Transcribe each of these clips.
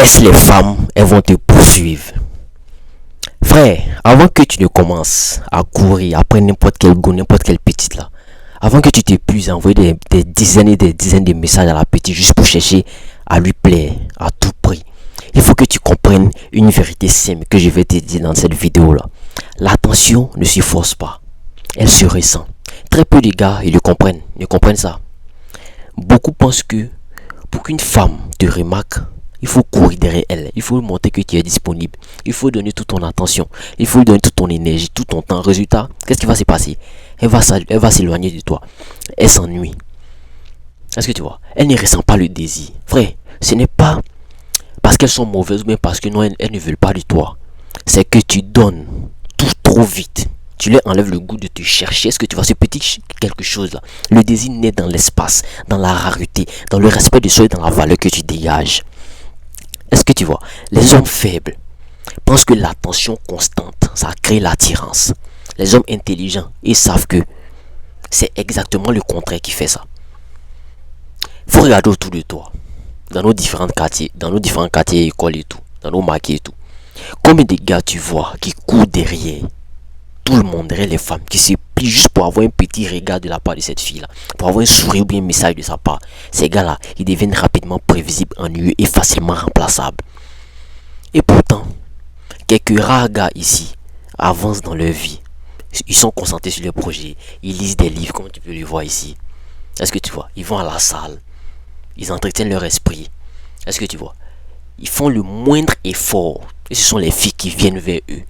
Laisse les femmes, elles vont te poursuivre. Frère, avant que tu ne commences à courir après n'importe quel goût, n'importe quelle petite là, avant que tu t'épuises à envoyer des dizaines et des dizaines de messages à la petite juste pour chercher à lui plaire à tout prix, il faut que tu comprennes une vérité simple que je vais te dire dans cette vidéo là. L'attention ne se force pas, elle se ressent. Très peu de gars ils ne comprennent ça. Beaucoup pensent que pour qu'une femme te remarque, il faut courir derrière elle, il faut lui montrer que tu es disponible, il faut donner toute ton attention, il faut lui donner toute ton énergie, tout ton temps. Résultat, qu'est-ce qui va se passer? Elle va s'éloigner de toi, elle s'ennuie. Est-ce que tu vois? Elle ne ressent pas le désir. Frère, ce n'est pas parce qu'elles sont mauvaises ou bien parce que non, elles ne veulent pas de toi. C'est que tu donnes tout trop vite. Tu leur enlèves le goût de te chercher. Est-ce que tu vois ce petit quelque chose là? Le désir naît dans l'espace, dans la rareté, dans le respect de soi et dans la valeur que tu dégages. Est-ce que tu vois? Les hommes faibles pensent que l'attention constante, ça crée l'attirance. Les hommes intelligents, ils savent que c'est exactement le contraire qui fait ça. Il faut regarder autour de toi, dans nos différents quartiers, écoles et tout, dans nos maquis et tout. Combien de gars tu vois qui courent derrière tout le monde, derrière les femmes, qui se plient juste pour avoir un petit regard de la part de cette fille-là, pour avoir un sourire ou bien un message de sa part. Ces gars-là, ils deviennent rapidement prévisibles, ennuyeux et facilement remplaçables. Et pourtant, quelques rares gars ici avancent dans leur vie. Ils sont concentrés sur leurs projets, ils lisent des livres comme tu peux le voir ici. Est-ce que tu vois? Ils vont à la salle, ils entretiennent leur esprit. Est-ce que tu vois? Ils font le moindre effort et ce sont les filles qui viennent vers eux.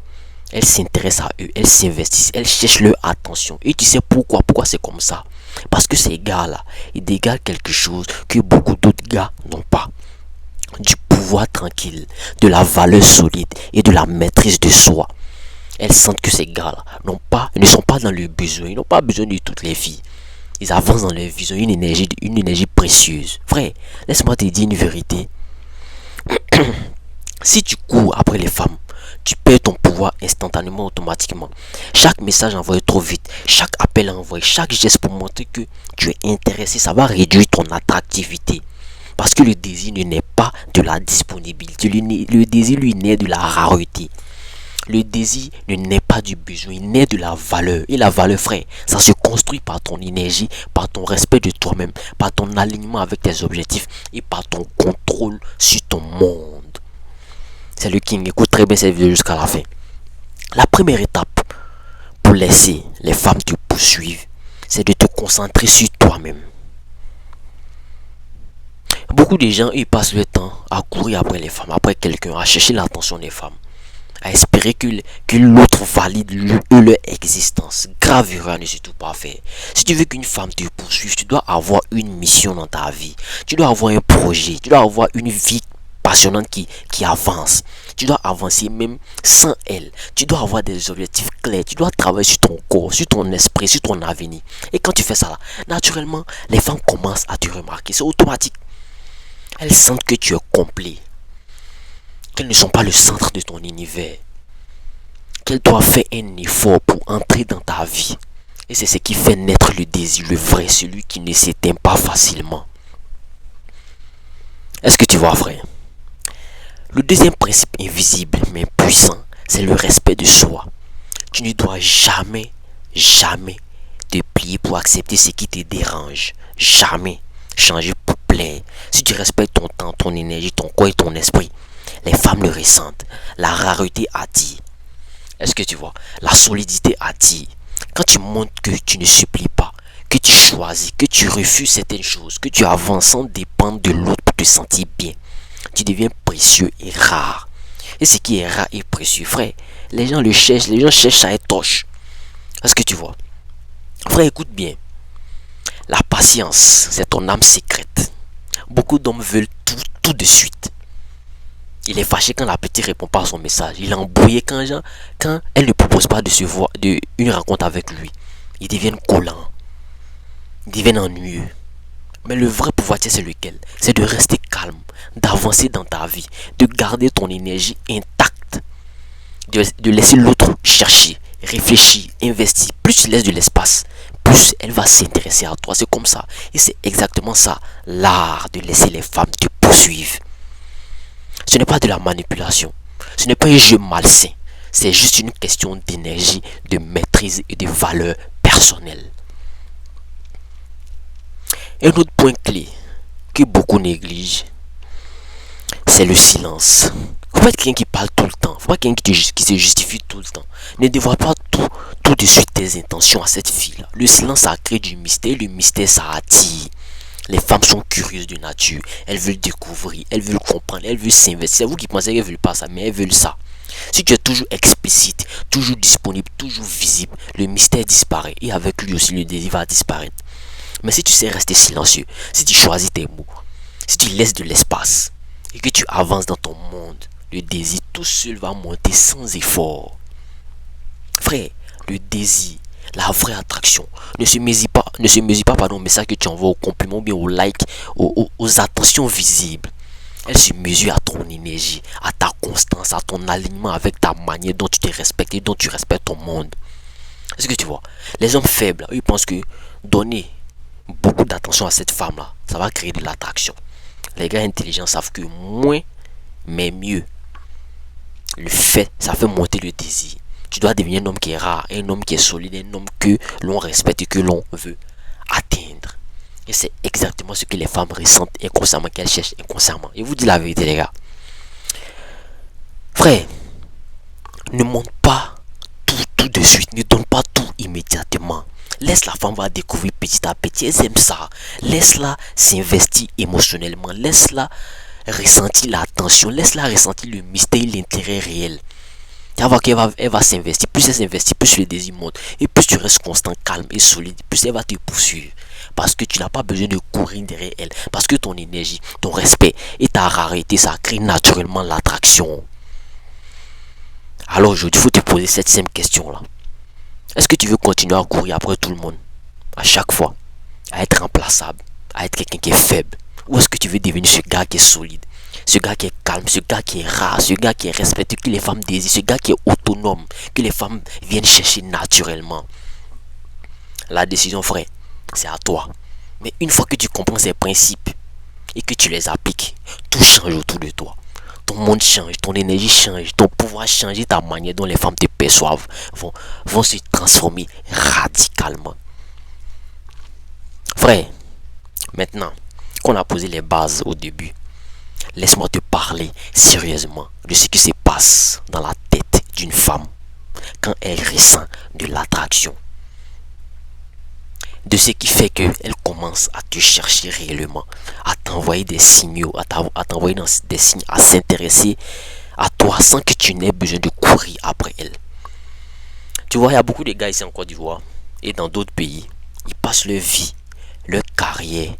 Elles s'intéressent à eux, elles s'investissent, elles cherchent leur attention. Et tu sais pourquoi c'est comme ça? Parce que ces gars-là, ils dégagent quelque chose que beaucoup d'autres gars n'ont pas. Du pouvoir tranquille, de la valeur solide et de la maîtrise de soi. Elles sentent que ces gars-là ne sont pas dans le besoin, ils n'ont pas besoin de toutes les filles. Ils avancent dans leur vision, une énergie précieuse. Frère, laisse-moi te dire une vérité. Si tu cours après les femmes, tu perds ton pouvoir instantanément, automatiquement. Chaque message envoyé trop vite, chaque appel envoyé, chaque geste pour montrer que tu es intéressé, ça va réduire ton attractivité. Parce que le désir ne naît pas de la disponibilité, le désir lui naît de la rareté. Le désir ne naît pas du besoin, il naît de la valeur. Et la valeur, frère, ça se construit par ton énergie, par ton respect de toi-même, par ton alignement avec tes objectifs et par ton contrôle sur ton monde. C'est le King, écoute très bien cette vidéo jusqu'à la fin. La première étape pour laisser les femmes te poursuivre, c'est de te concentrer sur toi-même. Beaucoup de gens, ils passent le temps à courir après les femmes, après quelqu'un, à chercher l'attention des femmes, à espérer que l'autre valide leur existence. Grave erreur, ne surtout pas faire. Si tu veux qu'une femme te poursuive, tu dois avoir une mission dans ta vie. Tu dois avoir un projet, tu dois avoir une vie passionnante qui avance. Tu dois avancer même sans elle. Tu dois avoir des objectifs clairs. Tu dois travailler sur ton corps, sur ton esprit, sur ton avenir. Et quand tu fais ça là, naturellement, les femmes commencent à te remarquer. C'est automatique. Elles sentent que tu es complet. Qu'elles ne sont pas le centre de ton univers. Qu'elles doivent faire un effort pour entrer dans ta vie. Et c'est ce qui fait naître le désir, le vrai, celui qui ne s'éteint pas facilement. Est-ce que tu vois, frère? Le deuxième principe invisible mais puissant, c'est le respect de soi. Tu ne dois jamais te plier pour accepter ce qui te dérange. Jamais changer pour plaire. Si tu respectes ton temps, ton énergie, ton corps et ton esprit, les femmes le ressentent. La rareté attire. Est-ce que tu vois? La solidité attire. Quand tu montres que tu ne supplies pas, que tu choisis, que tu refuses certaines choses, que tu avances sans dépendre de l'autre pour te sentir bien, tu deviens précieux et rare. Et ce qui est rare et précieux, frère, les gens le cherchent, les gens cherchent à être torche. Est-ce que tu vois? Frère, écoute bien. La patience, c'est ton âme secrète. Beaucoup d'hommes veulent tout de suite. Il est fâché quand la petite répond pas à son message. Il est embrouillé quand elle ne propose pas une rencontre avec lui. Ils deviennent collants. Ils deviennent ennuyeux. Mais le vrai pouvoir, c'est lequel? C'est de rester calme, d'avancer dans ta vie, de garder ton énergie intacte, de laisser l'autre chercher, réfléchir, investir. Plus tu laisses de l'espace, plus elle va s'intéresser à toi. C'est comme ça. Et c'est exactement ça, l'art de laisser les femmes te poursuivre. Ce n'est pas de la manipulation. Ce n'est pas un jeu malsain. C'est juste une question d'énergie, de maîtrise et de valeur personnelle. Un autre point clé que beaucoup négligent, c'est le silence. Faut pas être quelqu'un qui parle tout le temps. Faut pas être quelqu'un qui se justifie tout le temps. Ne dévoile pas tout de suite tes intentions à cette fille-là. Le silence, ça crée du mystère. Le mystère, ça attire. Les femmes sont curieuses de nature. Elles veulent découvrir. Elles veulent comprendre. Elles veulent s'investir. C'est vous qui pensez qu'elles veulent pas ça, mais elles veulent ça. Si tu es toujours explicite, toujours disponible, toujours visible, le mystère disparaît. Et avec lui aussi, le désir va disparaître. Mais si tu sais rester silencieux, si tu choisis tes mots, si tu laisses de l'espace et que tu avances dans ton monde, le désir tout seul va monter sans effort. Frère, le désir, la vraie attraction, ne se mesure pas par le message que tu envoies, au compliment ou bien au like, aux attentions visibles. Elle se mesure à ton énergie, à ta constance, à ton alignement avec ta manière dont tu te respectes et dont tu respectes ton monde. Est-ce que tu vois? Les hommes faibles, eux, ils pensent que donner beaucoup d'attention à cette femme-là, ça va créer de l'attraction. Les gars intelligents savent que moins, mais mieux. Le fait, ça fait monter le désir. Tu dois devenir un homme qui est rare, un homme qui est solide, un homme que l'on respecte et que l'on veut atteindre. Et c'est exactement ce que les femmes ressentent inconsciemment, qu'elles cherchent inconsciemment. Et vous dis la vérité, les gars. Frère, ne montre pas tout de suite. Ne donne pas tout immédiatement. Laisse la femme va découvrir petit à petit. Elle aime ça. Laisse-la s'investir émotionnellement. Laisse-la ressentir l'attention. Laisse-la ressentir le mystère et l'intérêt réel. Tu vas voir qu'elle va s'investir. Plus elle s'investit, plus le désir monte. Et plus tu restes constant, calme et solide, plus elle va te poursuivre. Parce que tu n'as pas besoin de courir derrière elle. Parce que ton énergie, ton respect et ta rareté, ça crée naturellement l'attraction. Alors aujourd'hui, il faut te poser cette simple question-là. Est-ce que tu veux continuer à courir après tout le monde, à chaque fois, à être remplaçable, à être quelqu'un qui est faible? Ou est-ce que tu veux devenir ce gars qui est solide, ce gars qui est calme, ce gars qui est rare, ce gars qui est respecté, que les femmes désirent, ce gars qui est autonome, que les femmes viennent chercher naturellement? La décision, frère, c'est à toi. Mais une fois que tu comprends ces principes et que tu les appliques, tout change autour de toi. Ton monde change, ton énergie change, ton pouvoir change et ta manière dont les femmes te perçoivent vont se transformer radicalement. Frère, maintenant qu'on a posé les bases au début, laisse-moi te parler sérieusement de ce qui se passe dans la tête d'une femme quand elle ressent de l'attraction. De ce qui fait qu'elle commence à te chercher réellement, à t'envoyer des signaux, à t'envoyer des signes, à s'intéresser à toi sans que tu n'aies besoin de courir après elle. Tu vois, il y a beaucoup de gars ici en Côte d'Ivoire et dans d'autres pays, ils passent leur vie, leur carrière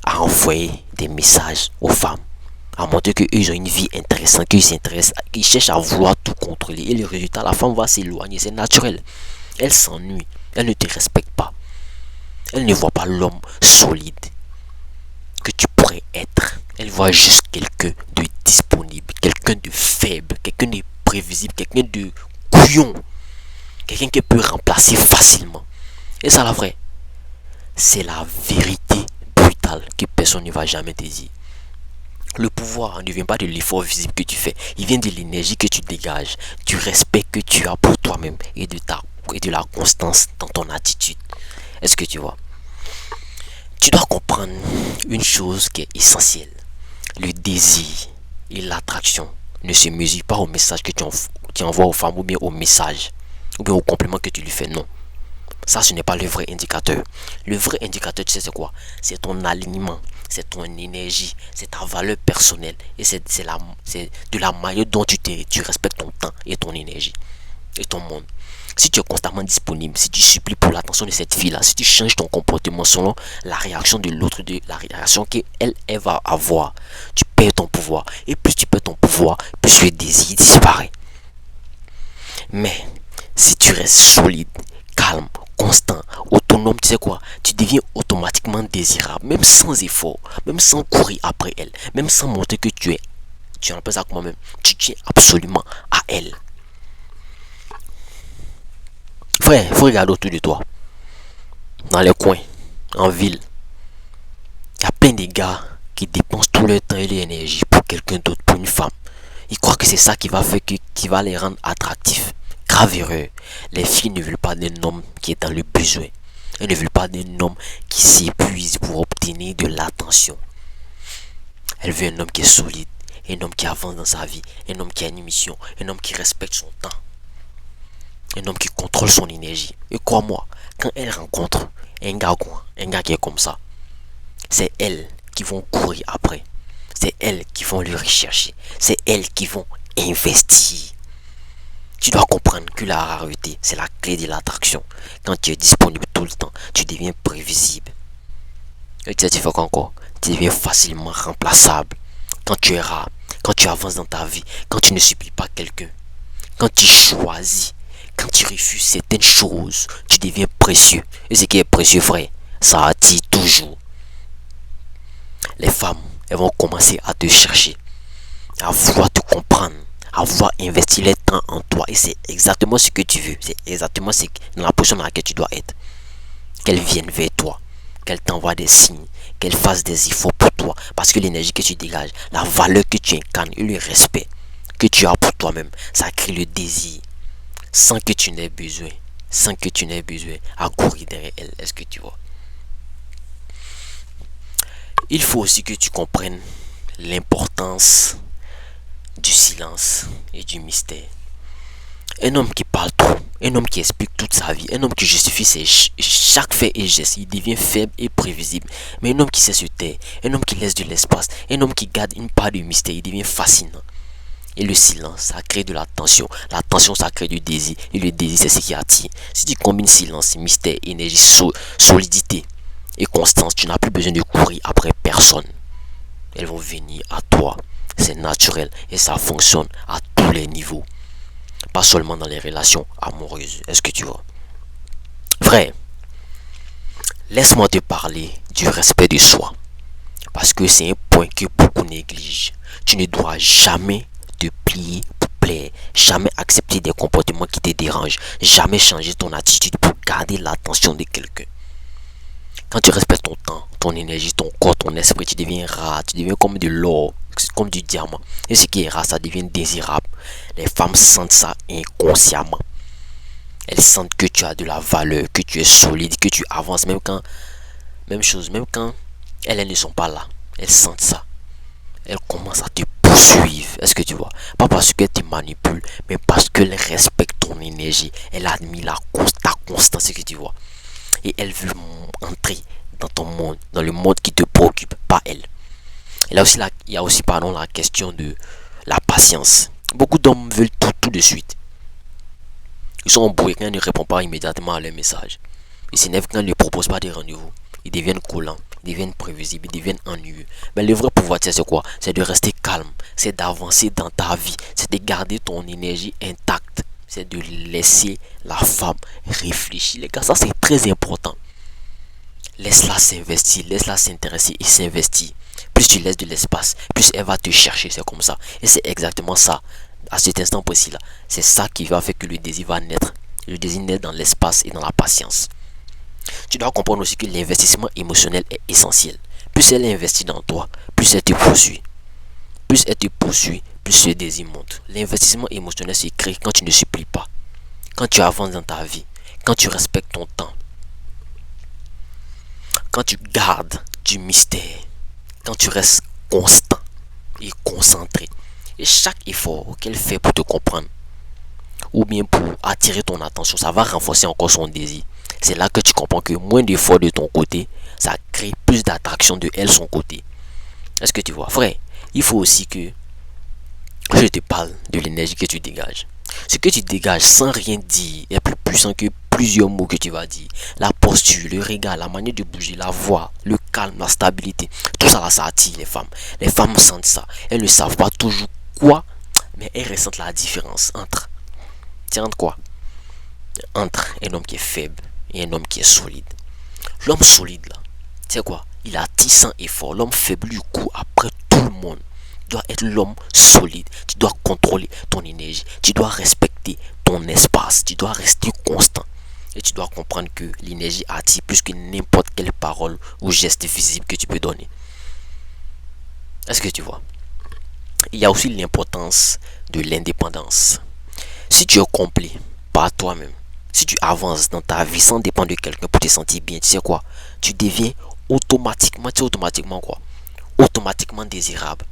à envoyer des messages aux femmes, à montrer qu'ils ont une vie intéressante, qu'ils s'intéressent, qu'ils cherchent à vouloir tout contrôler. Et le résultat, la femme va s'éloigner, c'est naturel. Elle s'ennuie, elle ne te respecte pas. Elle ne voit pas l'homme solide que tu pourrais être. Elle voit juste quelqu'un de disponible, quelqu'un de faible, quelqu'un de prévisible, quelqu'un de couillon, quelqu'un qui peut remplacer facilement. Et ça, la vraie, c'est la vérité brutale que personne ne va jamais te dire. Le pouvoir ne vient pas de l'effort visible que tu fais, il vient de l'énergie que tu dégages, du respect que tu as pour toi-même et de la constance dans ton attitude. Est-ce que tu vois? Tu dois comprendre une chose qui est essentielle. Le désir et l'attraction ne se mesurent pas au message que tu envoies aux femmes ou bien au message ou bien au compliment que tu lui fais. Non. Ça, ce n'est pas le vrai indicateur. Le vrai indicateur, tu sais c'est quoi? C'est ton alignement, c'est ton énergie, c'est ta valeur personnelle et c'est de la manière dont tu respectes ton temps et ton énergie et ton monde. Si tu es constamment disponible, si tu supplies pour l'attention de cette fille-là, si tu changes ton comportement selon la réaction de l'autre, de la réaction qu'elle va avoir, tu perds ton pouvoir. Et plus tu perds ton pouvoir, plus le désir disparaît. Mais si tu restes solide, calme, constant, autonome, tu sais quoi? Tu deviens automatiquement désirable, même sans effort, même sans courir après elle, même sans montrer que tu appelles ça comment même, tu tiens absolument à elle. Frère, il faut regarder autour de toi. Dans les coins, en ville, il y a plein de gars qui dépensent tout leur temps et l'énergie pour quelqu'un d'autre, pour une femme. Ils croient que c'est ça qui va faire qui va les rendre attractifs. Grave erreur. Les filles ne veulent pas d'un homme qui est dans le besoin. Elles ne veulent pas d'un homme qui s'épuise pour obtenir de l'attention. Elles veulent un homme qui est solide, un homme qui avance dans sa vie, un homme qui a une mission, un homme qui respecte son temps, un homme qui contrôle son énergie. Et crois-moi, quand elles rencontrent un gars qui est comme ça, c'est elles qui vont courir après. C'est elles qui vont le rechercher. C'est elles qui vont investir. Tu dois comprendre que la rareté, c'est la clé de l'attraction. Quand tu es disponible tout le temps, tu deviens prévisible. Et tu fais encore, tu deviens facilement remplaçable. Quand tu es rare, quand tu avances dans ta vie, quand tu ne supplies pas quelqu'un, quand tu choisis, quand tu refuses certaines choses, tu deviens précieux. Et ce qui est précieux, frère, ça attire toujours. Les femmes, elles vont commencer à te chercher, à vouloir te comprendre, à vouloir investir leur temps en toi. Et c'est exactement ce que tu veux. C'est exactement dans la position dans laquelle tu dois être. Qu'elles viennent vers toi, qu'elles t'envoient des signes, qu'elles fassent des efforts pour toi. Parce que l'énergie que tu dégages, la valeur que tu incarnes et le respect que tu as pour toi-même, ça crée le désir. Sans que tu n'aies besoin. Sans que tu n'aies besoin à courir derrière elles. Est-ce que tu vois? Il faut aussi que tu comprennes l'importance du silence et du mystère. Un homme qui parle trop, un homme qui explique toute sa vie, un homme qui justifie chaque fait et geste, il devient faible et prévisible. Mais un homme qui sait se taire, un homme qui laisse de l'espace, un homme qui garde une part de mystère, il devient fascinant. Et le silence, ça crée de la tension. La tension, ça crée du désir. Et le désir, c'est ce qui attire. Si tu combines silence, mystère, énergie, solidité et constance, tu n'as plus besoin de courir après personne. Elles vont venir à toi. C'est naturel et ça fonctionne à tous les niveaux. Pas seulement dans les relations amoureuses. Est-ce que tu vois? Frère, laisse-moi te parler du respect de soi. Parce que c'est un point que beaucoup négligent. Tu ne dois jamais te plier pour plaire. Jamais accepter des comportements qui te dérangent. Jamais changer ton attitude pour garder l'attention de quelqu'un. Quand tu respectes ton temps, ton énergie, ton corps, ton esprit, tu deviens rare. Tu deviens comme de l'or, comme du diamant. Et ce qui est rare, ça devient désirable. Les femmes sentent ça inconsciemment. Elles sentent que tu as de la valeur, que tu es solide, que tu avances. Même quand elles ne sont pas là. Elles sentent ça. Elles commencent à te poursuivre. Est-ce que tu vois? Pas parce qu'elles te manipulent, mais parce qu'elles respectent ton énergie. Elles admirent ta constance, ce que tu vois. Et elles veulent entrer dans ton monde, dans le monde qui te préoccupe, pas elles. Et là aussi, il y a aussi la question de la patience. Beaucoup d'hommes veulent tout de suite. Ils sont embrouillés quand ils ne répondent pas immédiatement à leur message. Ils s'énervent quand ils ne proposent pas de rendez-vous. Ils deviennent collants, ils deviennent prévisibles, ils deviennent ennuyeux. Mais le vrai pouvoir, c'est quoi? C'est de rester calme, c'est d'avancer dans ta vie, c'est de garder ton énergie intacte. C'est de laisser la femme réfléchir. Les gars, ça c'est très important. Laisse-la s'investir, laisse-la s'intéresser et s'investir. Plus tu laisses de l'espace, plus elle va te chercher, c'est comme ça. Et c'est exactement ça, à cet instant précis là. C'est ça qui va faire que le désir va naître. Le désir naît dans l'espace et dans la patience. Tu dois comprendre aussi que l'investissement émotionnel est essentiel. Plus elle investit dans toi, plus elle te poursuit. Plus elle te poursuit, plus le désir monte. L'investissement émotionnel se crée quand tu ne supplies pas, quand tu avances dans ta vie, quand tu respectes ton temps, quand tu gardes du mystère, quand tu restes constant et concentré. Et chaque effort qu'elle fait pour te comprendre, ou bien pour attirer ton attention, ça va renforcer encore son désir. C'est là que tu comprends que moins d'efforts de ton côté, ça crée plus d'attraction de elle son côté. Est-ce que tu vois, frère? Il faut aussi que je te parle de l'énergie que tu dégages. Ce que tu dégages sans rien dire est plus puissant que plusieurs mots que tu vas dire. La posture, le regard, la manière de bouger, la voix, le calme, la stabilité. Tout ça là, ça attire les femmes. Les femmes sentent ça. Elles ne savent pas toujours quoi, mais elles ressentent la différence entre quoi? Entre un homme qui est faible et un homme qui est solide. L'homme solide là, c'est quoi? Il attire sans effort. L'homme faible lui court après tout le monde. Tu dois être l'homme solide. Tu dois contrôler ton énergie. Tu dois respecter ton espace. Tu dois rester constant. Et tu dois comprendre que l'énergie attire plus que n'importe quelle parole ou geste visible que tu peux donner. Est-ce que tu vois? Il y a aussi l'importance de l'indépendance. Si tu es complet par toi-même, si tu avances dans ta vie sans dépendre de quelqu'un pour te sentir bien, tu sais quoi? Tu deviens automatiquement, tu sais automatiquement quoi? Automatiquement désirable.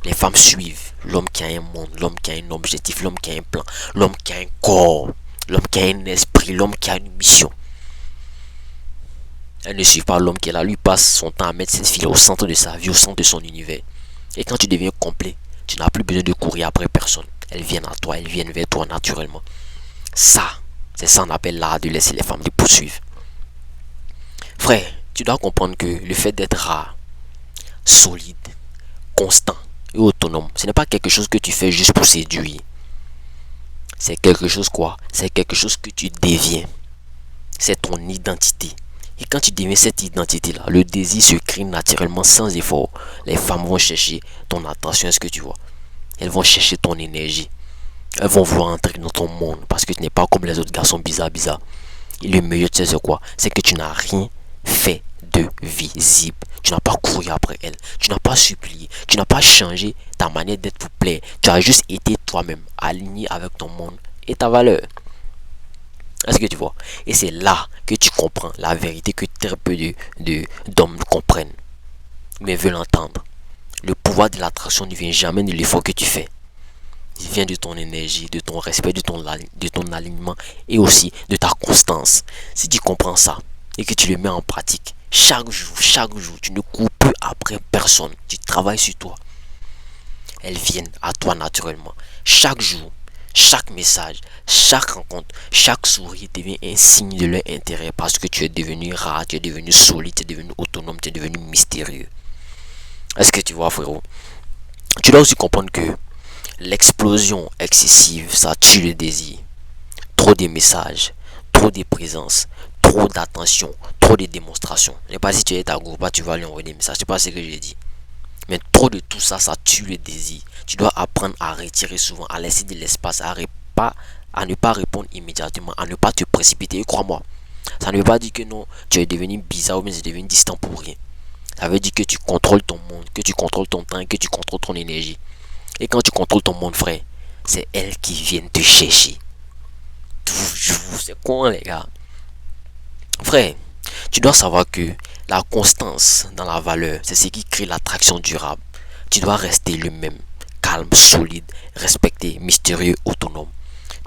Les femmes suivent l'homme qui a un monde, l'homme qui a un objectif, l'homme qui a un plan, l'homme qui a un corps, l'homme qui a un esprit, l'homme qui a une mission. Elles ne suivent pas l'homme qui est là, lui passe son temps à mettre cette fille au centre de sa vie, au centre de son univers. Et quand tu deviens complet, tu n'as plus besoin de courir après personne. Elles viennent à toi, elles viennent vers toi naturellement. Ça, c'est ça qu'on appelle l'art de laisser les femmes te poursuivre. Frère, tu dois comprendre que le fait d'être rare, solide, constant et autonome, ce n'est pas quelque chose que tu fais juste pour séduire. C'est quelque chose quoi? C'est quelque chose que tu deviens. C'est ton identité. Et quand tu deviens cette identité-là, le désir se crée naturellement sans effort. Les femmes vont chercher ton attention, est-ce que tu vois? Elles vont chercher ton énergie. Elles vont vouloir entrer dans ton monde parce que tu n'es pas comme les autres garçons bizarres. Et le meilleur, tu sais c'est quoi? C'est que tu n'as rien fait de visible. Tu n'as pas couru après elle. Tu n'as pas supplié. Tu n'as pas changé ta manière d'être pour plaire. Tu as juste été toi-même, aligné avec ton monde et ta valeur. Est-ce que tu vois? Et c'est là que tu comprends la vérité que très peu d'hommes comprennent, mais veulent entendre. Le pouvoir de l'attraction ne vient jamais de l'effort que tu fais. Il vient de ton énergie, de ton respect, de ton alignement et aussi de ta constance. Si tu comprends ça et que tu le mets en pratique, chaque jour, tu ne cours plus après personne. Tu travailles sur toi. Elles viennent à toi naturellement. Chaque jour, chaque message, chaque rencontre, chaque sourire devient un signe de leur intérêt parce que tu es devenu rare, tu es devenu solide, tu es devenu autonome, tu es devenu mystérieux. Est-ce que tu vois, frérot? Tu dois aussi comprendre que l'explosion excessive, ça tue le désir. Trop de messages, trop de présence, trop d'attention, trop de démonstrations. Je ne sais pas si tu es ta groupe, tu vas lui envoyer des messages. C'est pas ce que j'ai dit. Mais trop de tout ça, ça tue le désir. Tu dois apprendre à retirer souvent, à laisser de l'espace, à ne pas répondre immédiatement, à ne pas te précipiter. Et crois-moi, ça ne veut pas dire que non, tu es devenu bizarre ou bien tu es devenu distant pour rien. Ça veut dire que tu contrôles ton monde, que tu contrôles ton temps et que tu contrôles ton énergie. Et quand tu contrôles ton monde, frère, c'est elles qui viennent te chercher. Toujours, c'est con, les gars. Frère, tu dois savoir que la constance dans la valeur, c'est ce qui crée l'attraction durable. Tu dois rester le même, calme, solide, respecté, mystérieux, autonome.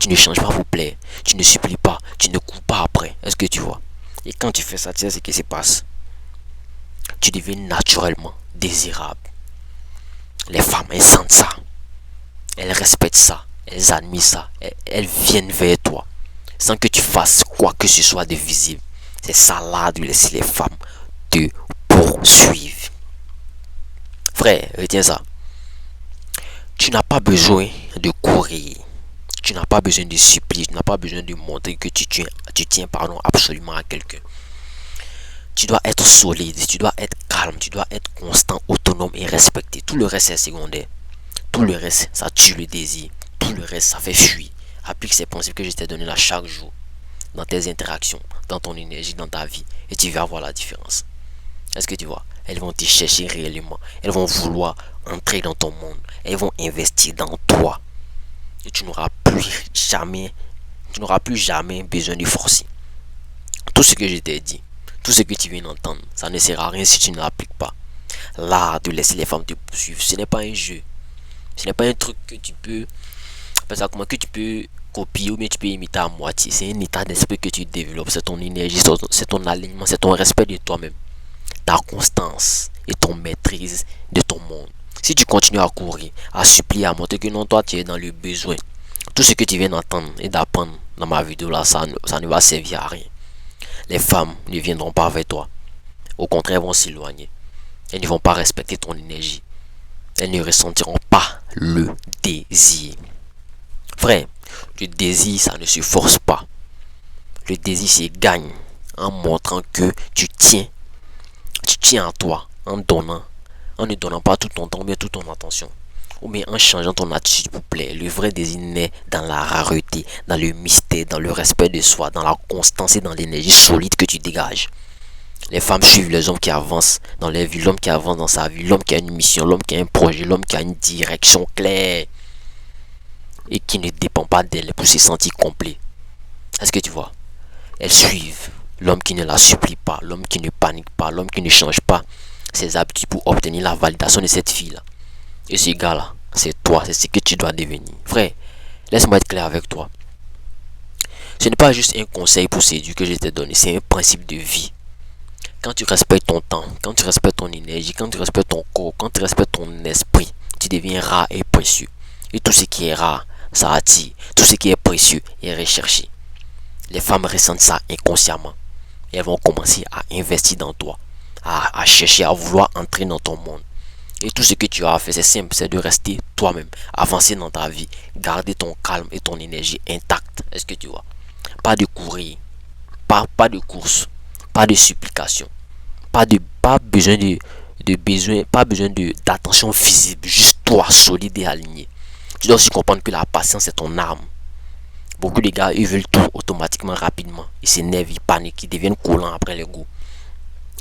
Tu ne changes pas pour plaire, tu ne supplies pas, tu ne cours pas après. Est-ce que tu vois? Et quand tu fais ça, tu sais ce qui se passe. Tu deviens naturellement désirable. Les femmes, elles sentent ça. Elles respectent ça. Elles admirent ça. Elles viennent vers toi. Sans que tu fasses quoi que ce soit de visible. C'est ça là de laisser les femmes te poursuivre. Frère, retiens ça. Tu n'as pas besoin de courir. Tu n'as pas besoin de supplier. Tu n'as pas besoin de montrer que tu tiens absolument à quelqu'un. Tu dois être solide. Tu dois être calme. Tu dois être constant, autonome et respecté. Tout le reste est secondaire. Tout le reste, ça tue le désir. Tout le reste, ça fait fuir. Applique ces principes que je t'ai donnés là chaque jour. Dans tes interactions, dans ton énergie, dans ta vie. Et tu vas voir la différence. Est-ce que tu vois? Elles vont te chercher réellement. Elles vont vouloir entrer dans ton monde. Elles vont investir dans toi. Et tu n'auras plus jamais besoin de forcer. Tout ce que je t'ai dit, tout ce que tu viens d'entendre, ça ne sert à rien si tu ne l'appliques pas. L'art de laisser les femmes te poursuivre, ce n'est pas un jeu. Ce n'est pas un truc que tu peux, que tu peux copier ou bien tu peux imiter à moitié. C'est un état d'esprit que tu développes. C'est ton énergie, c'est ton alignement, c'est ton respect de toi-même. Ta constance et ton maîtrise de ton monde. Si tu continues à courir, à supplier, à montrer que non, toi tu es dans le besoin, tout ce que tu viens d'entendre et d'apprendre dans ma vidéo là, ça ne va servir à rien. Les femmes ne viendront pas vers toi. Au contraire, elles vont s'éloigner. Elles ne vont pas respecter ton énergie. Elles ne ressentiront pas le désir. Frère, le désir, ça ne se force pas. Le désir se gagne en montrant que tu tiens à toi, en ne donnant pas tout ton temps ou bien toute ton attention. Ou bien en changeant ton attitude pour plaire. Le vrai désir naît dans la rareté, dans le mystère, dans le respect de soi, dans la constance et dans l'énergie solide que tu dégages. Les femmes suivent les hommes qui avancent dans leur vie, l'homme qui avance dans sa vie, l'homme qui a une mission, l'homme qui a un projet, l'homme qui a une direction claire et qui ne dépend pas d'elle pour se sentir complet. Est-ce que tu vois? Elles suivent l'homme qui ne la supplie pas, l'homme qui ne panique pas, l'homme qui ne change pas ses habitudes pour obtenir la validation de cette fille-là. Et ce gars-là, c'est toi, c'est ce que tu dois devenir. Frère, laisse-moi être clair avec toi. Ce n'est pas juste un conseil pour séduire que je t'ai donné, c'est un principe de vie. Quand tu respectes ton temps, quand tu respectes ton énergie, quand tu respectes ton corps, quand tu respectes ton esprit, tu deviens rare et précieux. Et tout ce qui est rare, ça attire. Tout ce qui est précieux est recherché. Les femmes ressentent ça inconsciemment. Et elles vont commencer à investir dans toi, à chercher, à vouloir entrer dans ton monde. Et tout ce que tu as à faire, c'est simple, c'est de rester toi-même, avancer dans ta vie, garder ton calme et ton énergie intacte. Est-ce que tu vois? Pas de courir, pas de course, pas de supplication, pas besoin pas besoin d'attention visible, juste toi solide et aligné. Tu dois aussi comprendre que la patience est ton arme. Beaucoup de gars, ils veulent tout automatiquement, rapidement. Ils s'énervent, ils paniquent, ils deviennent collants après les goûts.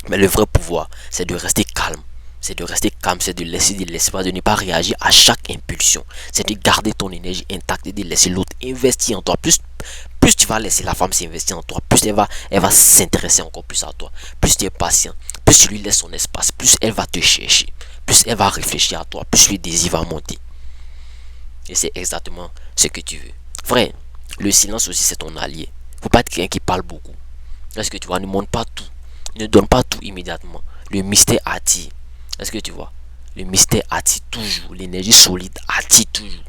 Mais le vrai pouvoir, c'est de rester calme. C'est de rester calme, c'est de laisser l'espace, de ne pas réagir à chaque impulsion. C'est de garder ton énergie intacte et de laisser l'autre investir en toi. Plus tu vas laisser la femme s'investir en toi, plus elle va s'intéresser encore plus à toi. Plus tu es patient, plus tu lui laisses son espace, plus elle va te chercher. Plus elle va réfléchir à toi, plus le désir va monter. Et c'est exactement ce que tu veux. Frère, le silence aussi c'est ton allié. Faut pas être quelqu'un qui parle beaucoup. Est-ce que tu vois, ne montre pas tout. Ne donne pas tout immédiatement. Le mystère attire. Est-ce que tu vois? Le mystère attire toujours. L'énergie solide attire toujours.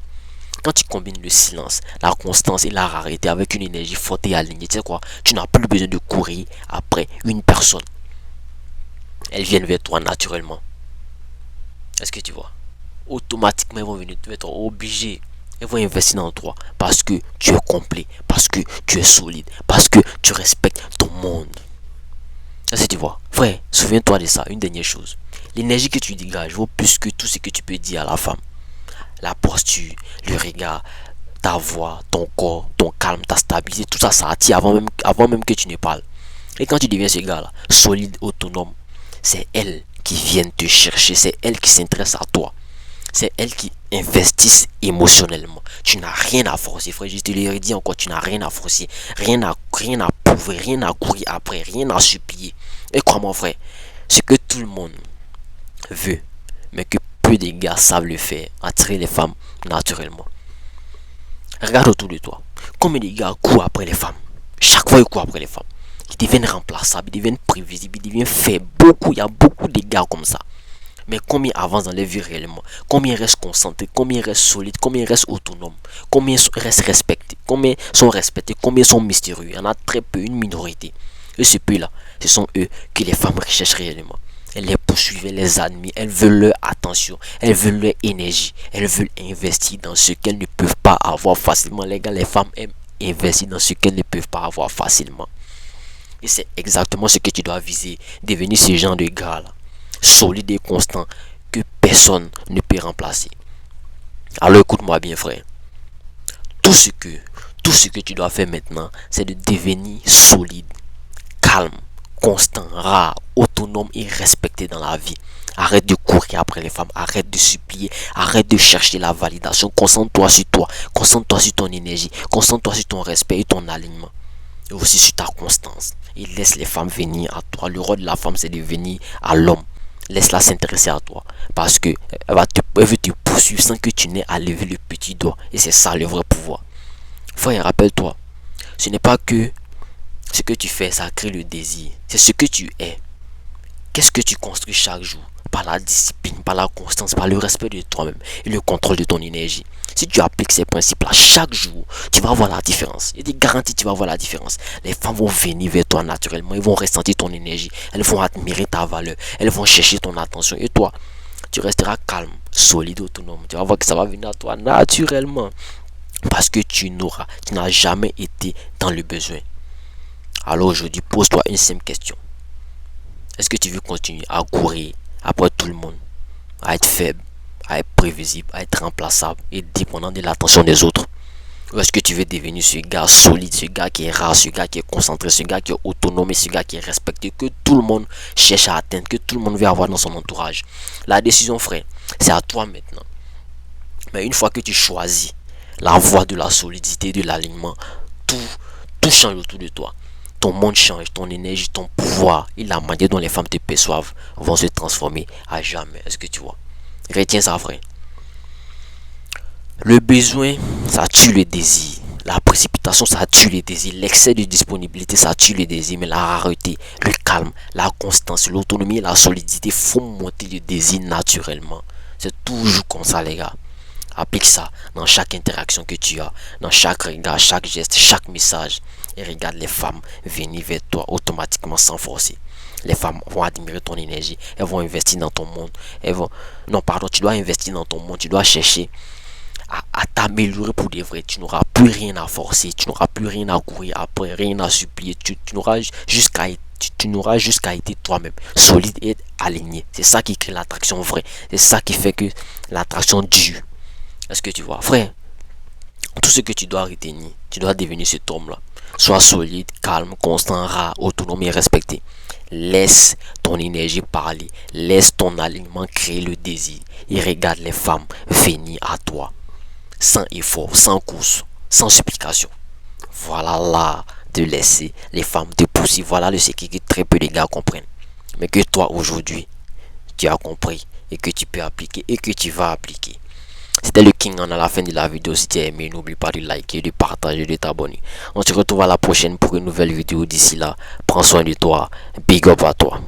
Quand tu combines le silence, la constance et la rareté avec une énergie forte et alignée, tu sais quoi? Tu n'as plus besoin de courir après une personne. Elles viennent vers toi naturellement. Est-ce que tu vois? Automatiquement, elles vont venir vers toi. Obligé. Elles vont investir dans toi. Parce que tu es complet. Parce que tu es solide. Parce que tu respectes ton monde. Est-ce que tu vois? Frère, souviens-toi de ça. Une dernière chose. L'énergie que tu dégages vaut plus que tout ce que tu peux dire à la femme. La posture, le regard, ta voix, ton corps, ton calme, ta stabilité, tout ça, ça attire avant même que tu ne parles. Et quand tu deviens ce gars-là, solide, autonome, c'est elle qui vient te chercher, c'est elle qui s'intéresse à toi. C'est elle qui investit émotionnellement. Tu n'as rien à forcer, frère. Je te le redis encore, tu n'as rien à forcer, rien à prouver, rien à courir après, rien à supplier. Et crois-moi, frère, ce que tout le monde veut, mais que peu de gars savent le faire, attirer les femmes naturellement. Regarde autour de toi. Combien de gars courent après les femmes? Chaque fois ils courent après les femmes. Ils deviennent remplaçables, ils deviennent prévisibles, ils deviennent faibles. Il y a beaucoup de gars comme ça. Mais combien avancent dans leur vie réellement? Combien restent concentrés? Combien restent solides? Combien restent autonomes? Combien restent respectés? Combien sont respectés? Combien sont mystérieux? Il y en a très peu, une minorité. Et ce peu-là, ce sont eux que les femmes recherchent réellement. Elles les poursuivent, elles les admirent, elles veulent leur attention, elles veulent leur énergie, elles veulent investir dans ce qu'elles ne peuvent pas avoir facilement. Les gars, les femmes aiment investir dans ce qu'elles ne peuvent pas avoir facilement. Et c'est exactement ce que tu dois viser, devenir ce genre de gars-là, solide et constant, que personne ne peut remplacer. Alors écoute-moi bien, frère. Tout ce que tu dois faire maintenant, c'est de devenir solide, calme, constant, rare, autonome et respecté dans la vie. Arrête de courir après les femmes, arrête de supplier, arrête de chercher la validation. Concentre-toi sur toi, concentre-toi sur ton énergie, concentre-toi sur ton respect et ton alignement. Et aussi sur ta constance. Et laisse les femmes venir à toi. Le rôle de la femme, c'est de venir à l'homme. Laisse-la s'intéresser à toi. Parce que elle veut te poursuivre sans que tu n'aies à lever le petit doigt. Et c'est ça le vrai pouvoir. Frère, rappelle-toi, ce n'est pas que ce que tu fais, ça crée le désir. C'est ce que tu es. Qu'est-ce que tu construis chaque jour? Par la discipline, par la constance, par le respect de toi-même et le contrôle de ton énergie. Si tu appliques ces principes-là chaque jour, tu vas voir la différence. Il est garanti, tu vas voir la différence. Les femmes vont venir vers toi naturellement. Elles vont ressentir ton énergie. Elles vont admirer ta valeur. Elles vont chercher ton attention. Et toi, tu resteras calme, solide, autonome. Tu vas voir que ça va venir à toi naturellement. Parce que tu n'as jamais été dans le besoin. Alors aujourd'hui, pose-toi une simple question. Est-ce que tu veux continuer à courir après tout le monde, à être faible, à être prévisible, à être remplaçable et dépendant de l'attention des autres? Ou est-ce que tu veux devenir ce gars solide, ce gars qui est rare, ce gars qui est concentré, ce gars qui est autonome, ce gars qui est respecté, que tout le monde cherche à atteindre, que tout le monde veut avoir dans son entourage? La décision, frère, c'est à toi maintenant. Mais une fois que tu choisis la voie de la solidité, de l'alignement, tout, tout change autour de toi. Ton monde change, ton énergie, ton pouvoir et la manière dont les femmes te perçoivent vont se transformer à jamais. Est-ce que tu vois? Retiens ça, frère. Le besoin, ça tue le désir. La précipitation, ça tue le désir. L'excès de disponibilité, ça tue le désir. Mais la rareté, le calme, la constance, l'autonomie et la solidité font monter le désir naturellement. C'est toujours comme ça, les gars. Applique ça dans chaque interaction que tu as, dans chaque regard, chaque geste, chaque message. Et regarde les femmes venir vers toi automatiquement sans forcer. Les femmes vont admirer ton énergie. Elles vont investir dans ton monde. Elles vont... Non, pardon, tu dois investir dans ton monde. Tu dois chercher à t'améliorer pour de vrai. Tu n'auras plus rien à forcer. Tu n'auras plus rien à courir après, rien à supplier. Tu n'auras jusqu'à être toi-même solide et aligné. C'est ça qui crée l'attraction vraie. C'est ça qui fait que l'attraction dure. Est-ce que tu vois, frère? Tout ce que tu dois retenir, tu dois devenir cet homme-là. Sois solide, calme, constant, rare, autonome et respecté. Laisse ton énergie parler. Laisse ton alignement créer le désir. Et regarde les femmes venir à toi. Sans effort, sans course, sans supplication. Voilà l'art de laisser les femmes te pousser. Voilà le secret que très peu de gars comprennent. Mais que toi aujourd'hui, tu as compris. Et que tu peux appliquer. Et que tu vas appliquer. C'était le King. On a la fin de la vidéo. Si tu as aimé, n'oublie pas de liker, de partager, de t'abonner. On se retrouve à la prochaine pour une nouvelle vidéo. D'ici là, prends soin de toi. Big up à toi.